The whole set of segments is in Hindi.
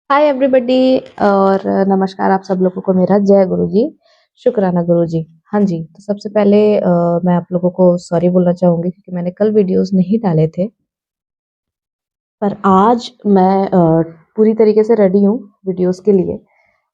हाय एवरीबॉडी और नमस्कार आप सब लोगों को मेरा जय गुरु जी। शुक्राना गुरु जी। हाँ जी, तो सबसे पहले मैं आप लोगों को सॉरी बोलना चाहूँगी क्योंकि मैंने कल वीडियोस नहीं डाले थे। पर आज मैं पूरी तरीके से रेडी हूँ वीडियोस के लिए।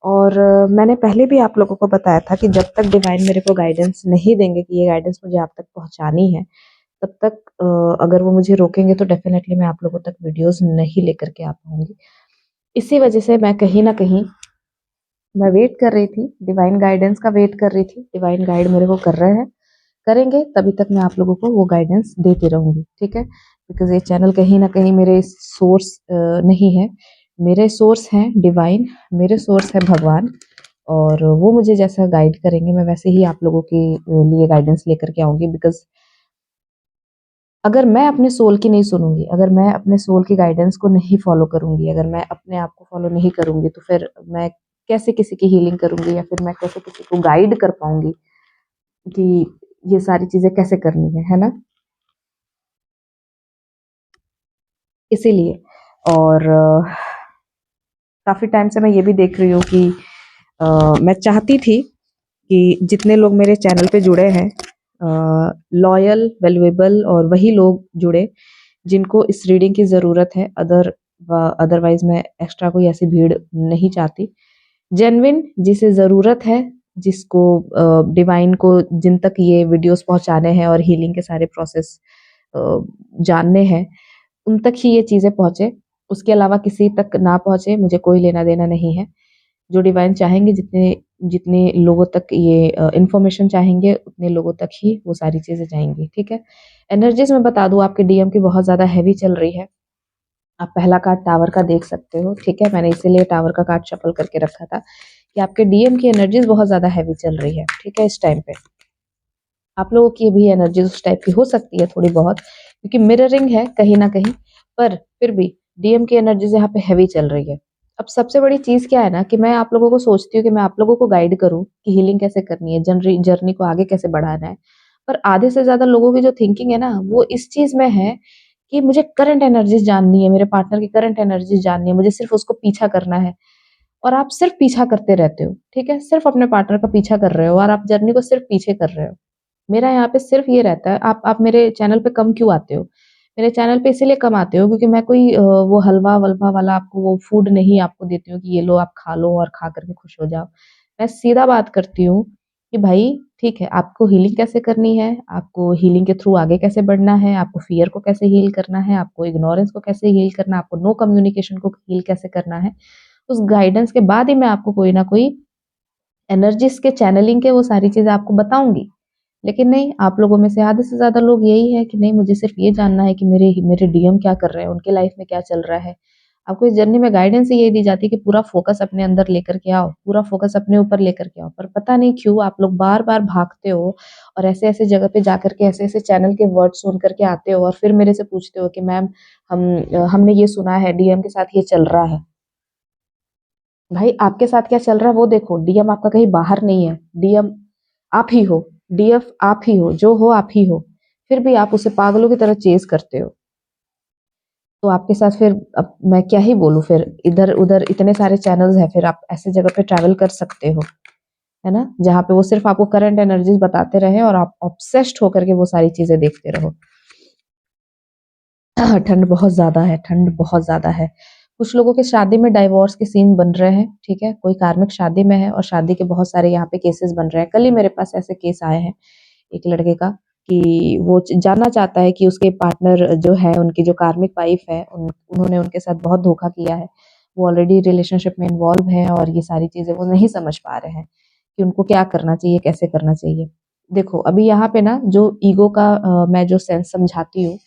और मैंने पहले भी आप लोगों को बताया था कि जब तक डिवाइन मेरे को गाइडेंस नहीं देंगे कि ये गाइडेंस मुझे आप तक पहुँचानी है, तब तक अगर वो मुझे रोकेंगे तो डेफ़िनेटली मैं आप लोगों तक वीडियोस नहीं लेकर के आ पाऊँगी। इसी वजह से मैं कहीं न कहीं मैं वेट कर रही थी, डिवाइन गाइडेंस का वेट कर रही थी। डिवाइन गाइड मेरे को कर रहे हैं, करेंगे तभी तक मैं आप लोगों को वो गाइडेंस देती रहूँगी, ठीक है? बिकॉज़ ये चैनल कहीं न कहीं मेरे सोर्स नहीं है। मेरे सोर्स हैं डिवाइन, मेरे सोर्स है भगवान और वो मुझे जैसा गाइड करेंगे मैं वैसे ही आप लोगों के लिए गाइडेंस लेकर के आऊँगी। बिकॉज़ अगर मैं अपने सोल की नहीं सुनूँगी, अगर मैं अपने सोल की गाइडेंस को नहीं फ़ॉलो करूँगी, अगर मैं अपने आप को फ़ॉलो नहीं करूँगी, तो फिर मैं कैसे किसी की हीलिंग करूँगी या फिर मैं कैसे किसी को गाइड कर पाऊँगी कि ये सारी चीज़ें कैसे करनी है ना? इसीलिए और काफ़ी टाइम से मैं ये भी देख रही हूँ कि अ, मैं चाहती थी कि जितने लोग मेरे चैनल पे जुड़े हैं लॉयल, वैल्यूएबल और वही लोग जुड़े जिनको इस रीडिंग की ज़रूरत है। अदरवाइज़ मैं एक्स्ट्रा कोई ऐसी भीड़ नहीं चाहती। जेन्युइन जिसे ज़रूरत है, जिसको डिवाइन को जिन तक ये वीडियोस पहुँचाने हैं और हीलिंग के सारे प्रोसेस अ, जानने हैं, उन तक ही ये चीज़ें पहुँचे। उसके अलावा किसी तक ना पहुँचे, मुझे कोई लेना-देना नहीं है। जो डिवाइन चाहेंगे जितने जितने लोगों तक ये इन्फॉर्मेशन चाहेंगे, उतने लोगों तक ही वो सारी चीज़ें जाएँगी, ठीक है? एनर्जीज़ मैं बता दूँ आपके डीएम की बहुत ज़्यादा हेवी चल रही है। आप पहला कार्ड टावर का देख सकते हो, ठीक है? मैंने इसीलिए टावर का कार्ड शफल करके रखा था कि आपके डीएम की एनर्जीज़ बहुत ज़्यादा हेवी चल रही है, ठीक है? इस टाइम पे। आप लोगों की भी एनर्जीज़ उस टाइप की हो सकती है थोड़ी बहुत क्योंकि मिररिंग है कहीं न कहीं, पर फिर भी डीएम की एनर्जीज़ यहाँ पे हेवी चल रही है। अब सबसे बड़ी चीज़ क्या है ना कि मैं आप लोगों को सोचती हूँ कि मैं आप लोगों को गाइड करूँ कि हीलिंग कैसे करनी है, जर्नी को आगे कैसे बढ़ाना है। पर आधे से ज़्यादा लोगों की जो थिंकिंग है ना, वो इस चीज़ में है कि मुझे करंट एनर्जीज़ जाननी है, मेरे पार्टनर की करंट एनर्जीज़ जाननी है, मुझे सिर्फ़ उसको पीछा करना है। और आप सिर्फ़ पीछा करते रहते हो, ठीक है? सिर्फ़ अपने पार्टनर का पीछा कर रहे हो और आप जर्नी को सिर्फ़ पीछे कर रहे हो। मेरा यहाँ पे सिर्फ़ ये रहता है, आप मेरे चैनल पे कम क्यों आते हो? मेरे चैनल पे इसीलिए कम आते हो क्योंकि मैं कोई वो हलवा-वलवा वाला आपको वो फूड नहीं आपको देती हूँ कि ये लो आप खा लो और खा कर के खुश हो जाओ। मैं सीधा बात करती हूँ कि भाई ठीक है, आपको हीलिंग कैसे करनी है, आपको हीलिंग के थ्रू आगे कैसे बढ़ना है, आपको फ़ियर को कैसे हील करना है, आपको इग्नोरेंस को कैसे हील करना है, आपको नो कम्युनिकेशन को हील कैसे करना है। उस गाइडेंस के बाद ही मैं आपको कोई ना कोई एनर्जीज़ के चैनलिंग के वो सारी चीज़ें आपको बताऊँगी। लेकिन नहीं, आप लोगों में से आधे से ज़्यादा लोग यही है कि नहीं मुझे सिर्फ़ ये जानना है कि मेरे डीएम क्या कर रहे हैं, उनके लाइफ़ में क्या चल रहा है। आपको इस जर्नी में गाइडेंस ही यही दी जाती है कि पूरा फ़ोकस अपने अंदर लेकर के आओ, पूरा फ़ोकस अपने ऊपर लेकर के आओ। पर पता नहीं क्यों आप लोग बार-बार भागते हो और ऐसे-ऐसे जगह पे जाकर के ऐसे-ऐसे चैनल के वर्ड सुन कर के आते हो और फिर मेरे से पूछते हो कि मैम हमने ये सुना है डीएम के साथ ये चल रहा है। भाई आपके साथ क्या चल रहा है वो देखो, डीएम आपका कहीं बाहर नहीं है, डीएम आप ही हो, डीएफ आप ही हो, जो हो आप ही हो। फिर भी आप उसे पागलों की तरह चेज़ करते हो। तो आपके साथ फिर अब मैं क्या ही बोलूँ फिर, इधर-उधर इतने सारे चैनल्स हैं, फिर आप ऐसी जगह पे ट्रैवल कर सकते हो, है ना? जहाँ पे वो सिर्फ़ आपको करंट एनर्जीज़ बताते रहें और आप ऑब्सेस्ड होकर के वो सारी चीज़ें देखते रहो। ठंड बहुत ज़्यादा है, ठंड बहुत ज़्यादा है। कुछ लोगों के शादी में डाइवोर्स के सीन बन रहे हैं, ठीक है? कोई कार्मिक शादी में है और शादी के बहुत सारे यहाँ पे केसेस बन रहे हैं। कल ही मेरे पास ऐसे केस आए हैं, एक लड़के का कि वो जानना चाहता है कि उसके पार्टनर जो है, उनकी जो कार्मिक वाइफ है, उन्होंने उनके साथ बहुत धोखा किया है। वो ऑलरेडी रिलेशनशिप में इन्वॉल्व हैं और ये सारी चीज़ें वो नहीं समझ पा रहे हैं कि उनको क्या करना चाहिए, कैसे करना चाहिए। देखो, अभी यहाँ पे ना जो ईगो का मैं जो सेंस समझाती हूँ,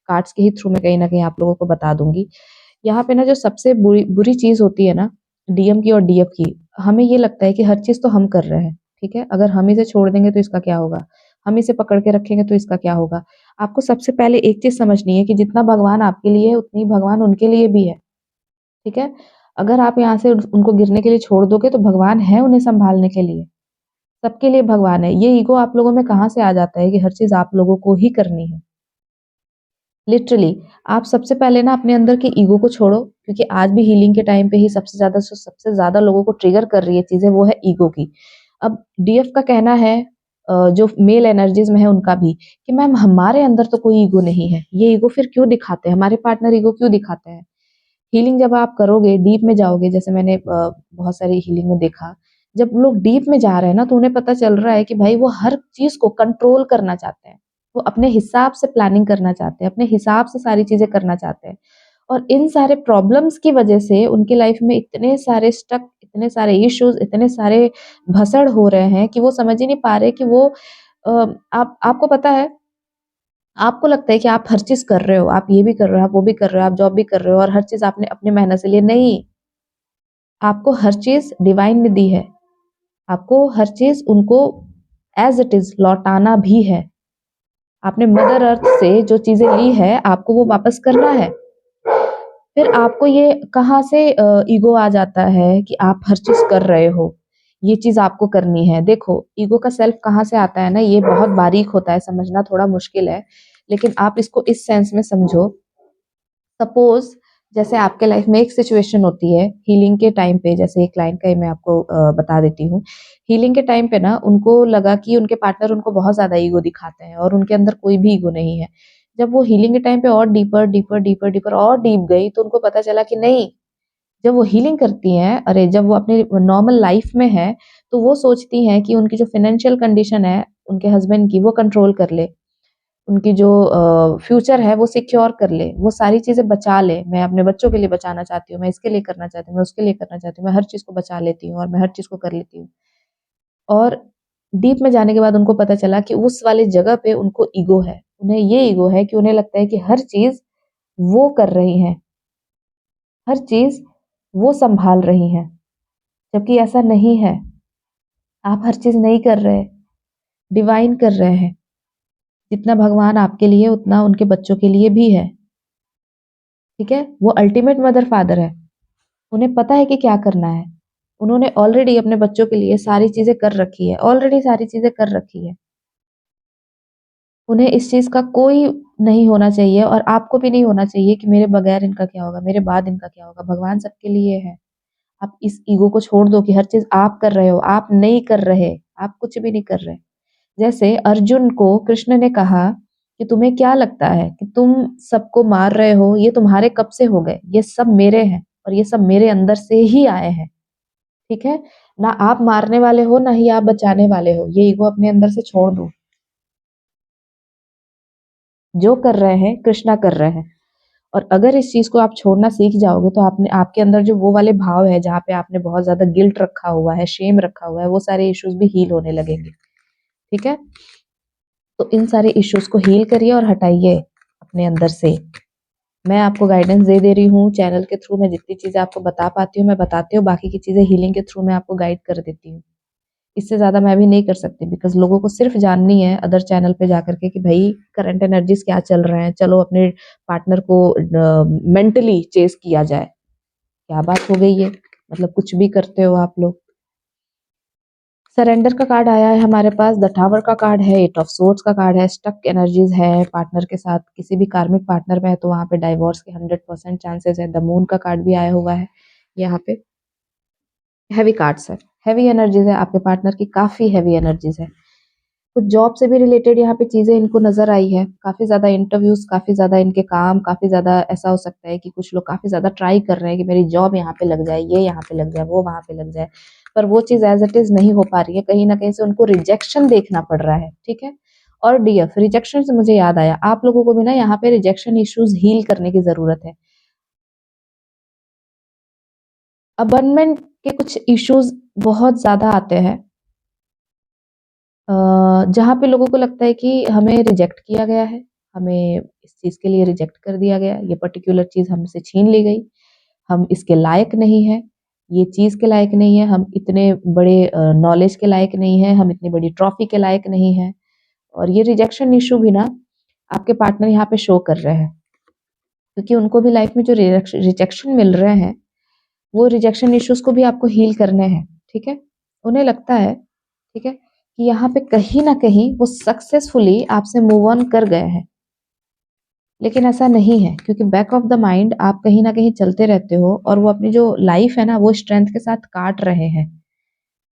कार्ड्स के ही थ्रू मैं कहीं न कहीं आप लोगों को बता दूँगी। यहाँ पे ना जो सबसे बुरी बुरी चीज़ होती है ना, डीएम की और डीएफ की, हमें ये लगता है कि हर चीज़ तो हम कर रहे हैं, ठीक है? अगर हम इसे छोड़ देंगे तो इसका क्या होगा? हम इसे पकड़ के रखेंगे तो इसका क्या होगा? आपको सबसे पहले एक चीज़ समझनी है कि जितना भगवान आपके लिए है, उतनी भगवान उनके लिए भी है, ठीक है? अगर आप यहाँ से उनको गिरने के लिए छोड़ दोगे तो भगवान है उन्हें सँभालने के लिए, सबके लिए भगवान है। ये ईगो आप लोगों में कहाँ से आ जाता है कि हर चीज़ आप लोगों को ही करनी है? लिटरली आप सबसे पहले ना अपने अंदर के ईगो को छोड़ो, क्योंकि आज भी हीलिंग के टाइम पे ही सबसे ज़्यादा लोगों को ट्रिगर कर रही है चीज़ें, वो है ईगो की। अब डीएफ का कहना है जो मेल एनर्जीज़ में है उनका भी, कि मैम हमारे अंदर तो कोई ईगो नहीं है, ये ईगो फिर क्यों दिखाते हैं? हमारे पार्टनर ईगो क्यों दिखाते हैं? हीलिंग जब आप करोगे, डीप में जाओगे, जैसे मैंने बहुत सारी हीलिंग में देखा, जब लोग डीप में जा रहे हैं ना, तो उन्हें पता चल रहा है कि भाई वो हर चीज़ को कंट्रोल करना चाहते हैं। वो अपने हिसाब से प्लानिंग करना चाहते हैं, अपने हिसाब से सारी चीज़ें करना चाहते हैं। और इन सारे प्रॉब्लम्स की वजह से उनकी लाइफ में इतने सारे स्टक, इतने सारे इश्यूज़, इतने सारे भसड़ हो रहे हैं कि वो समझ ही नहीं पा रहे कि वो अ, आपको पता है, आपको लगता है कि आप हर चीज़ कर रहे हो, आप ये भी कर रहे हो, आप वो भी कर रहे हो, आप जॉब भी कर रहे हो और हर चीज़ आपने अपनी मेहनत से ली है। नहीं, आपको हर चीज़ डिवाइन ने दी है। आपको हर चीज़ उनको एज़ इट इज़ लौटाना भी है। आपने मदर अर्थ से जो चीज़ें ली है, आपको वो वापस करना है। फिर आपको ये कहाँ से ईगो आ जाता है कि आप हर चीज़ कर रहे हो, ये चीज़ आपको करनी है। देखो, ईगो का सेल्फ कहाँ से आता है ना, ये बहुत बारीक होता है, समझना थोड़ा मुश्किल है। लेकिन आप इसको इस सेंस में समझो, सपोज जैसे आपके लाइफ में एक सिचुएशन होती है हीलिंग के टाइम पे, जैसे एक क्लाइंट का ही मैं आपको बता देती हूँ। हीलिंग के टाइम पे ना उनको लगा कि उनके पार्टनर उनको बहुत ज़्यादा ईगो दिखाते हैं और उनके अंदर कोई भी ईगो नहीं है। जब वो हीलिंग के टाइम पे और डीपर, डीपर, डीपर, डीपर और डीप गई, तो उनको पता चला कि नहीं, जब वो हीलिंग करती हैं, अरे जब वो अपनी नॉर्मल लाइफ में है, तो वो सोचती हैं कि उनकी जो फाइनेंशियल कंडीशन है, उनके हस्बैंड की, वो कंट्रोल कर ले। उनकी जो फ्यूचर है वो सिक्योर कर ले, वो सारी चीज़ें बचा ले। मैं अपने बच्चों के लिए बचाना चाहती हूँ, मैं इसके लिए करना चाहती हूँ, मैं उसके लिए करना चाहती हूँ, मैं हर चीज़ को बचा लेती हूँ और मैं हर चीज़ को कर लेती हूँ। और डीप में जाने के बाद उनको पता चला कि उस वाली जगह पे उनको ईगो है। उन्हें ये ईगो है कि उन्हें लगता है कि हर चीज़ वो कर रही हैं, हर चीज़ वो सँभाल रही हैं, जबकि ऐसा नहीं है। आप हर चीज़ नहीं कर रहे, डिवाइन कर रहे हैं। जितना भगवान आपके लिए उतना उनके बच्चों के लिए भी है। ठीक है? वो अल्टीमेट मदर फादर है। उन्हें पता है कि क्या करना है। उन्होंने ऑलरेडी अपने बच्चों के लिए सारी चीज़ें कर रखी है, ऑलरेडी सारी चीज़ें कर रखी है। उन्हें इस चीज़ का कोई नहीं होना चाहिए और आपको भी नहीं होना चाहिए कि मेरे बगैर इनका क्या होगा, मेरे बाद इनका क्या होगा। भगवान सबके लिए है। आप इस ईगो को छोड़ दो कि हर चीज़ आप कर रहे हो, आप नहीं कर रहे, आप कुछ भी नहीं कर रहे। जैसे अर्जुन को कृष्ण ने कहा कि तुम्हें क्या लगता है कि तुम सबको मार रहे हो, ये तुम्हारे कब से हो गए? ये सब मेरे हैं और ये सब मेरे अंदर से ही आए हैं, ठीक है? ना आप मारने वाले हो, ना ही आप बचाने वाले हो। ये ईगो अपने अंदर से छोड़ दो। जो कर रहे हैं, कृष्णा कर रहे हैं। और अगर इस चीज़ को आप छोड़ना सीख जाओगे, तो आपने आपके अंदर जो वो वाले भाव है, जहाँ पे आपने बहुत ज़्यादा गिल्ट रखा हुआ है, शेम रखा हुआ है, वो सारे इश्यूज़ भी हील होने लगेंगे, ठीक है? तो इन सारे इश्यूज़ को हील करिए और हटाइए अपने अंदर से। मैं आपको गाइडेंस दे रही हूँ चैनल के थ्रू। मैं जितनी चीज़ें आपको बता पाती हूँ मैं बताती हूँ, बाकी की चीज़ें हीलिंग के थ्रू मैं आपको गाइड कर देती हूँ। इससे ज़्यादा मैं भी नहीं कर सकती, बिकॉज़ लोगों को सिर्फ जाननी है अदर चैनल पे जाकर के कि भई करंट एनर्जीज़ क्या चल रहे हैं, चलो अपने पार्टनर को मेंटली चेज़ किया जाए। क्या बात हो गई ये? मतलब कुछ भी करते हो आप लोग। सरेंडर का कार्ड आया है हमारे पास, द टावर का कार्ड है, एट ऑफ सोर्ड्स का कार्ड है, स्टक एनर्जीज है पार्टनर के साथ, किसी भी कार्मिक पार्टनर में है तो वहाँ पे डाइवोर्स के 100% चांसेस है। द मून का कार्ड भी आया हुआ है यहाँ पे। हैवी कार्ड्स है, हैवी एनर्जीज है, आपके पार्टनर की काफ़ी हैवी एनर्जीज है। कुछ जॉब से भी रिलेटेड यहाँ पे चीज़ें इनको नज़र आई है। काफ़ी ज़्यादा इंटरव्यूज़, काफ़ी ज़्यादा इनके काम, काफ़ी ज़्यादा ऐसा हो सकता है कि कुछ लोग काफ़ी ज़्यादा ट्राई कर रहे हैं कि मेरी जॉब यहाँ पे लग जाए, ये यहाँ पे लग जाए, वो वहाँ पे लग जाए। पर वो चीज़ एज़ इट इज़ नहीं हो पा रही है, कहीं न कहीं से उनको रिजेक्शन देखना पड़ रहा है, ठीक है? और डीएफ, रिजेक्शन से मुझे याद आया, आप लोगों को भी ना यहाँ पे रिजेक्शन इश्यूज़ हील करने की ज़रूरत है। अबंडमेंट के कुछ इश्यूज़ बहुत ज़्यादा आते हैं। जहाँ पे लोगों को लगता है कि हमें रिजेक्ट किया गया है, हमें इस चीज़ के लिए रिजेक्ट कर दिया गया, ये पर्टिकुलर चीज़ हमसे छीन ली गई, हम इसके लायक नहीं हैं, ये चीज़ के लायक नहीं है, हम इतने बड़े नॉलेज के लायक नहीं हैं, हम इतनी बड़ी ट्रॉफ़ी के लायक नहीं हैं। और ये रिजेक्शन इश्यू भी ना आपके पार्टनर यहाँ पे शो कर रहे हैं, क्योंकि उनको भी लाइफ में जो रिजेक्शन मिल रहे हैं, वो रिजेक्शन इश्यूज़ को भी आपको हील करने हैं, ठीक है? उन्हें लगता है, ठीक है, कि यहाँ पे कहीं न कहीं वो सक्सेसफुली आपसे मूव ऑन कर गए हैं। लेकिन ऐसा नहीं है क्योंकि बैक ऑफ द माइंड आप कहीं न कहीं चलते रहते हो और वो अपनी जो लाइफ है ना वो स्ट्रेंथ के साथ काट रहे हैं।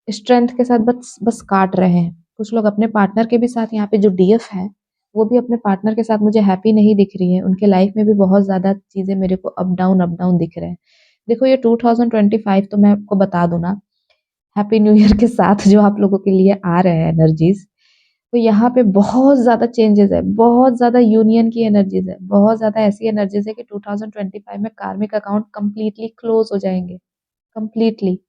स्ट्रेंथ के साथ बस बस काट रहे हैं। कुछ लोग अपने पार्टनर के भी साथ यहाँ पे जो डीएफ हैं, वो भी अपने पार्टनर के साथ मुझे हैप्पी नहीं दिख रही है। उनके लाइफ में भी बहुत ज़्यादा चीज़ें मेरे को अप डाउन दिख रहे हैं। देखो ये 2025 तो मैं आपको बता दूँ ना, हैप्पी न्यू ईयर के साथ जो आप लोगों के लिए आ रहे हैं एनर्जीज़, तो यहाँ पे बहुत ज़्यादा चेंजेज़ है, बहुत ज़्यादा यूनियन की एनर्जीज़ है, बहुत ज़्यादा ऐसी एनर्जीज़ है कि 2025 में कार्मिक अकाउंट कंप्लीटली क्लोज़ हो जाएँगे, कंप्लीटली।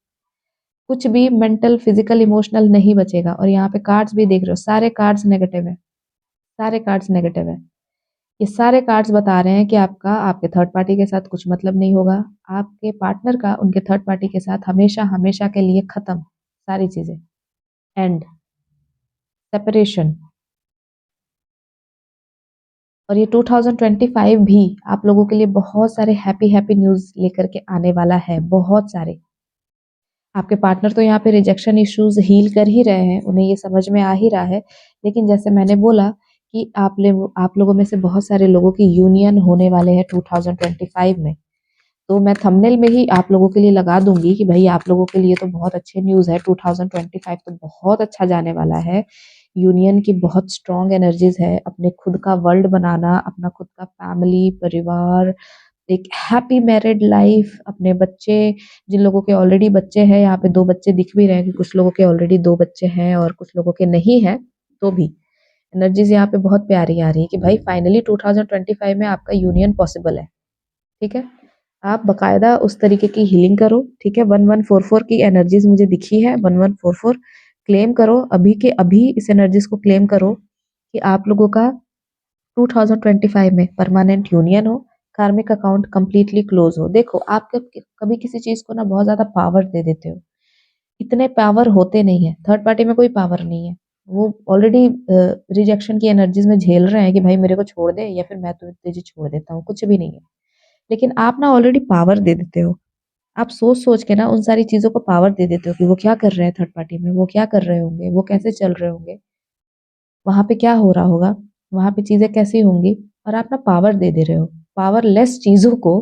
कुछ भी मेंटल, फिजिकल, इमोशनल नहीं बचेगा और यहाँ पे कार्ड्स भी देख रहे हो, सारे कार्ड्स नेगेटिव है, सारे कार्ड्स नेगेटिव है। ये सारे कार्ड्स बता रहे हैं कि आपका आपके थर्ड पार्टी के साथ कुछ मतलब नहीं होगा। आपके पार्टनर का उनके थर्ड पार्टी के साथ हमेशा हमेशा के लिए खत्म, सारी चीजें, एंड, सेपरेशन। और ये 2025 भी आप लोगों के लिए बहुत सारे हैप्पी हैप्पी न्यूज लेकर के आने वाला है, बहुत सारे। आपके पार्टनर तो यहाँ पे रिजेक्शन इश्यूज हील कर ही रहे हैं, उन्हें ये समझ में आ ही रहा है। लेकिन जैसे मैंने बोला कि आप लोगों में से बहुत सारे लोगों की यूनियन होने वाले हैं 2025 में। तो मैं थंबनेल में ही आप लोगों के लिए लगा दूंगी कि भाई आप लोगों के लिए तो बहुत अच्छे न्यूज़ है, 2025 तो बहुत अच्छा जाने वाला है। यूनियन की बहुत स्ट्रॉन्ग एनर्जीज है, अपने खुद का वर्ल्ड बनाना, अपना खुद का फैमिली, परिवार, एक हैप्पी मैरिड लाइफ, अपने बच्चे, जिन लोगों के ऑलरेडी बच्चे हैं, यहाँ पे 2 बच्चे दिख भी रहे हैं कि कुछ लोगों के ऑलरेडी 2 बच्चे हैं और कुछ लोगों के नहीं हैं, तो भी एनर्जीज यहाँ पे बहुत प्यारी आ रही है कि भाई फाइनली 2025 में आपका यूनियन पॉसिबल है, ठीक है? आप बाकायदा उस तरीके की हीलिंग करो, ठीक है? 1144 की एनर्जीज मुझे दिखी है, 1144 क्लेम करो, अभी के अभी इस एनर्जीज को क्लेम करो कि आप लोगों का 2025 में परमानेंट यूनियन हो, कार्मिक अकाउंट कंप्लीटली क्लोज हो। देखो आप कभी किसी चीज को ना बहुत ज्यादा पावर दे देते हो, इतने पावर होते नहीं है, थर्ड पार्टी में कोई पावर नहीं है। वो ऑलरेडी रिजेक्शन की एनर्जीज में झेल रहे हैं कि भाई मेरे को छोड़ दे या फिर मैं तुझे छोड़ देता हूँ, कुछ भी नहीं है। लेकिन आप ना ऑलरेडी पावर दे देते हो, आप सोच-सोच के ना उन सारी चीज़ों को पावर दे देते हो कि वो क्या कर रहे हैं थर्ड पार्टी में, वो क्या कर रहे होंगे, वो कैसे चल रहे होंगे, वहाँ पे क्या हो रहा होगा, वहाँ पे चीज़ें कैसी होंगी, और आप ना पावर दे दे रहे हो। पावरलेस चीज़ों को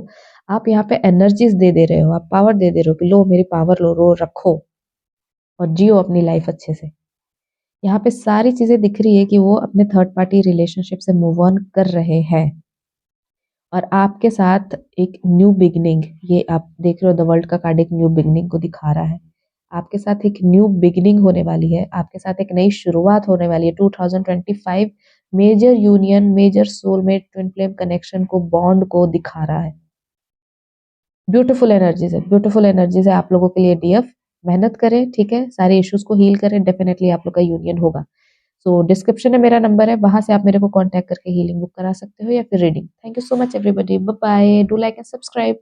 आप यहाँ पे एनर्जीज़ दे दे रहे हो, आप पावर दे दे रहे हो कि लो मेरी पावर लो रखो और जियो अपनी लाइफ अच्छे से। यहाँ पे सारी चीज़ें दिख रही है कि वो अपने थर्ड पार्टी रिलेशनशिप से मूव ऑन कर रहे हैं। और आपके साथ एक न्यू बिगिनिंग, ये आप देख रहे हो द वर्ल्ड का कार्ड एक न्यू बिगिनिंग को दिखा रहा है। आपके साथ एक न्यू बिगिनिंग होने वाली है, आपके साथ एक नई शुरुआत होने वाली है। 2025 major union, major soulmate, twin flame connection को, बॉन्ड को दिखा रहा है। ब्यूटीफुल एनर्जीज है, ब्यूटीफुल एनर्जीज है आप लोगों के लिए डीएफ। मेहनत करें, ठीक है, सारे इश्यूज को हील करें, डेफिनेटली आप लोग का यूनियन होगा। सो डिस्क्रिप्शन में मेरा नंबर है, वहां से आप मेरे को कांटेक्ट करके हीलिंग बुक करा सकते हो या फिर reading. Thank you so much everybody, bye bye, do like and subscribe.